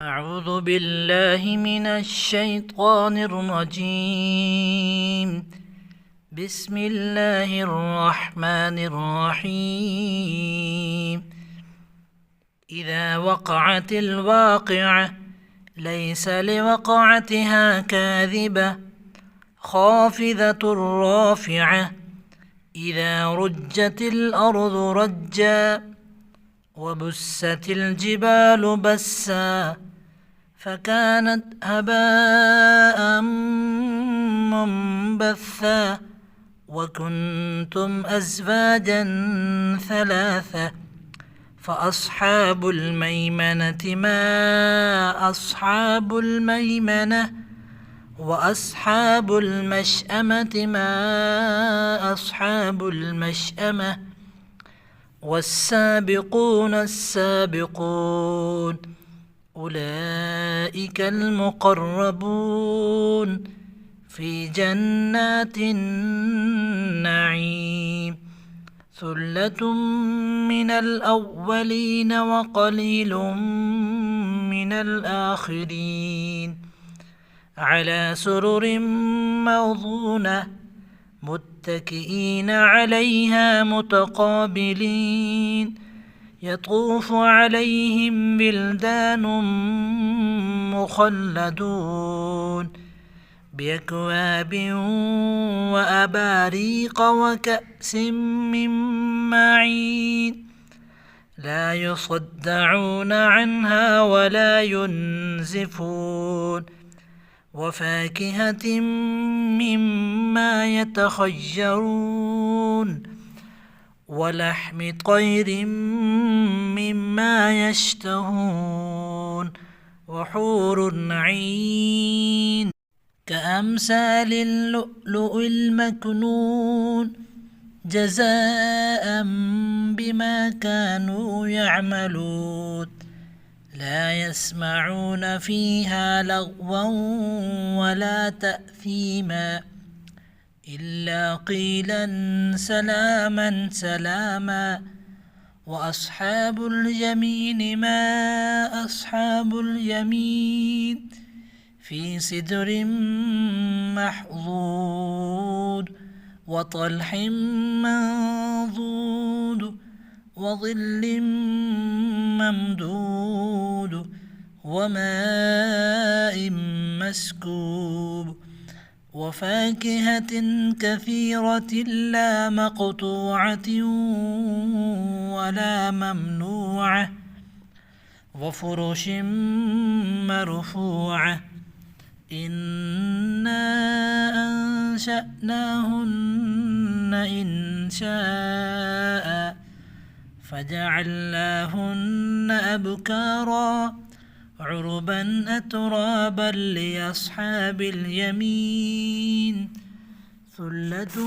أعوذ بالله من الشيطان الرجيم. بسم الله الرحمن الرحيم. إذا وقعت الواقعة ليس لوقعتها كاذبة خافضة رافعة. إذا رجت الأرض رجا وبست الجبال بسا فكانت هباء منبثا وكنتم أزواجا ثلاثة فأصحاب الميمنة ما أصحاب الميمنة وأصحاب المشأمة ما أصحاب المشأمة والسابقون السابقون أولئك المقربون في جنات النعيم. ثلة من الأولين وقليل من الآخرين على سرر موضونة متكئين عليها متقابلين يطوف عليهم بلدان مخلدون بأكواب وأباريق وكأس من معين لا يصدعون عنها ولا ينزفون وفاكهة مما يتخيرون ولحم طير مما يشتهون وحور عين كأمثال اللؤلؤ المكنون جزاء بما كانوا يعملون لا يسمعون فيها لغوا ولا تأثيما إلا قيلا سلاما سلاما. وأصحاب اليمين ما أصحاب اليمين في سدر محضود وطلح منضود وظل ممدود وماء مسكوب وفاكهة كثيرة لا مقطوعة ولا ممنوعة وفرش مرفوعة إنا أنشأناهن إنشاء فجعلناهن أبكارا عربا أترابا لأصحاب اليمين ثلة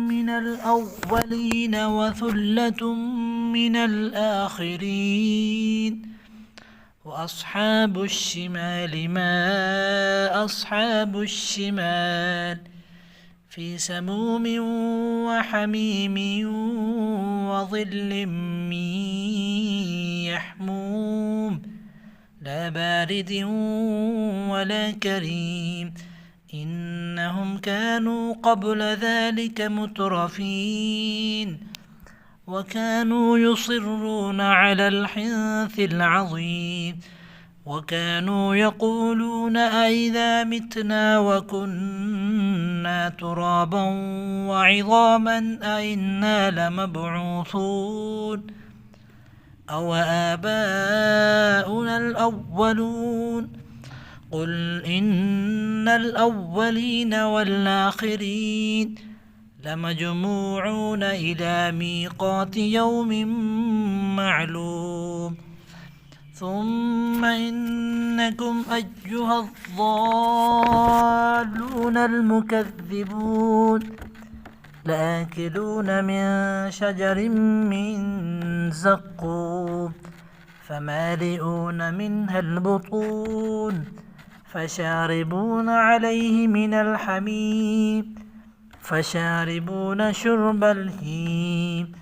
من الأولين وثلة من الآخرين. وأصحاب الشمال ما أصحاب الشمال في سموم وحميم وظل من يحموم لا بارد ولا كريم إنهم كانوا قبل ذلك مترفين وكانوا يصرون على الحنث العظيم وكانوا يقولون أئذا متنا وكنا ترابا وعظاما أئنا لمبعوثون أو آباؤنا الأولون قل إن الأولين والآخرين لمجموعون إلى ميقات يوم معلوم ثم إنكم أيها الضالون المكذبون لآكلون من شجر من زقوم فمالئون منها البطون فشاربون عليه من الحميم فشاربون شرب الهيم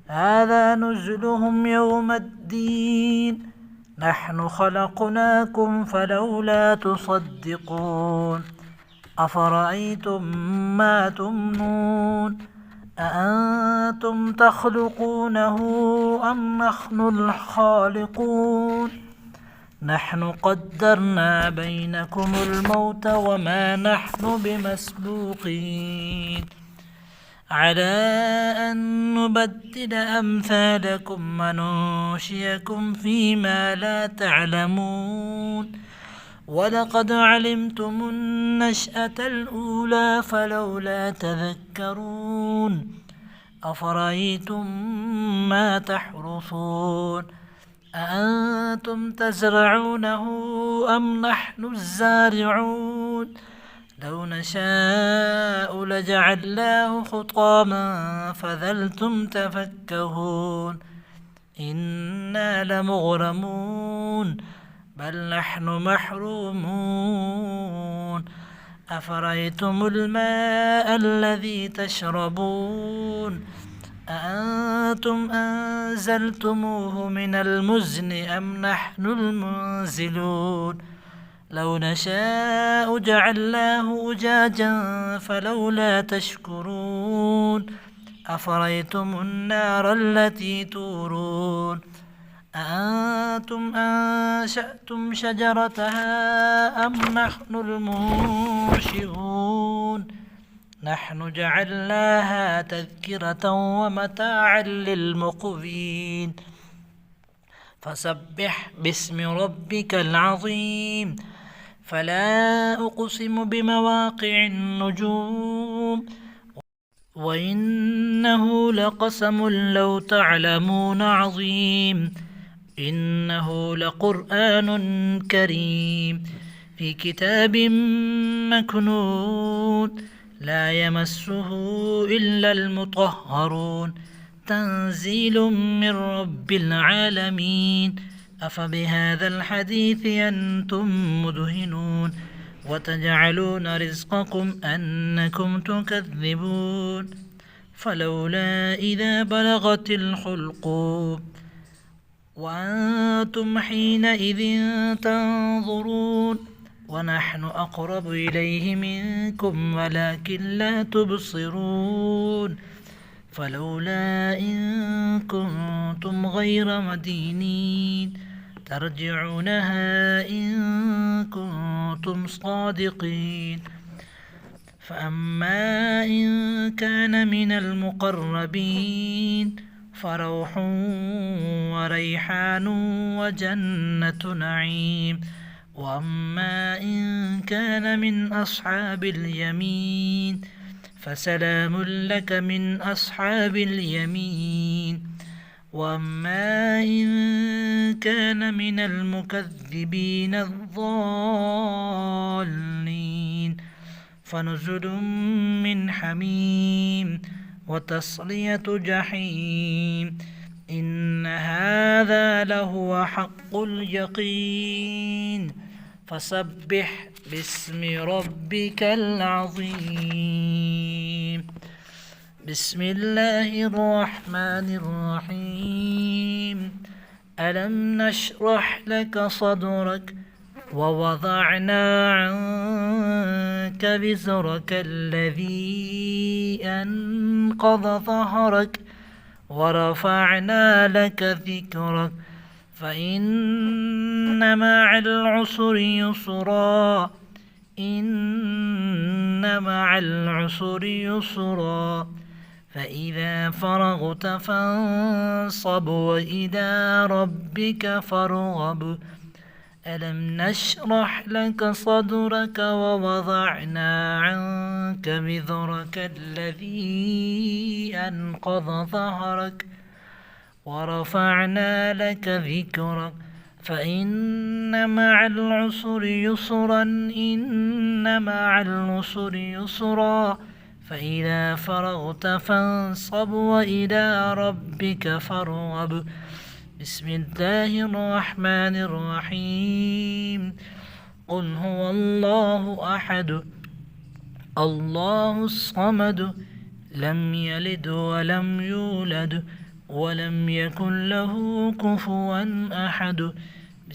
هذا نزلهم يوم الدين نحن خلقناكم فلولا تصدقون أفرأيتم ما تمنون أأنتم تخلقونه أم نحن الخالقون نحن قدرنا بينكم الموت وما نحن بمسبوقين على أن نبدل أمثالكم وننشئكم فيما لا تعلمون ولقد علمتم النشأة الأولى فلولا تذكرون أفرأيتم ما تحرثون أأنتم تزرعونه أم نحن الزارعون لو نشاء لجعلناه حطاما فظلتم تفكهون إنا لمغرمون بل نحن محرومون أفرأيتم الماء الذي تشربون أأنتم أنزلتموه من المزن أم نحن المنزلون لو نشاء جعلناه أجاجا فلولا تشكرون أفرأيتم النار التي تورون أأنتم أنشأتم شجرتها أم نحن المنشئون نحن جعلناها تذكرة ومتاعا للمقوين فسبح باسم ربك العظيم فلا أقسم بمواقع النجوم وإنه لقسم لو تعلمون عظيم إنه لقرآن كريم في كتاب مكنون لا يمسه إلا المطهرون تنزيل من رب العالمين أفبهذا الحديث أنتم مدهنون وتجعلون رزقكم أنكم تكذبون فلولا إذا بلغت الحلقوم وأنتم حينئذ تنظرون ونحن أقرب إليه منكم ولكن لا تبصرون فلولا إن كنتم غير مدينين ترجعونها إن كنتم صادقين فأما إن كان من المقربين فروح وريحان وجنة نعيم وأما إن كان من أصحاب اليمين فسلام لك من أصحاب اليمين وأما إن كان من المكذبين الضالين فنزل من حميم وتصلية جحيم إن هذا لهو حق اليقين فسبح باسم ربك العظيم بسم الله الرحمن الرحيم ألم نشرح لك صدرك ووضعنا عنك وزرك الذي أنقض ظهرك ورفعنا لك ذكرك فإن مع العسر يسرا إن مع العسر يسرا فإذا فرغت فانصب وإلى ربك فارغب ألم نشرح لك صدرك ووضعنا عنك وزرك الذي أنقض ظهرك ورفعنا لك ذكرك فإن مع العسر يسرا إن مع العسر يسرا فإذا فرغت فانصب وإلى ربك فارغب بسم الله الرحمن الرحيم قل هو الله أحد الله الصمد لم يلد ولم يولد ولم يكن له كفوا أحد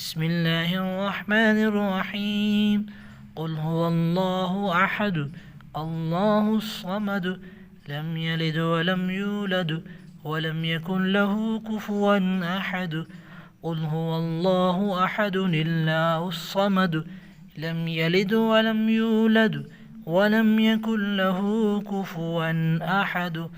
بسم الله الرحمن الرحيم قل هو الله أحد الله الصمد لم يلد ولم يولد ولم يكن له كفوا أحد قل هو الله أحد الله الصمد لم يلد ولم يولد ولم يكن له كفوا أحد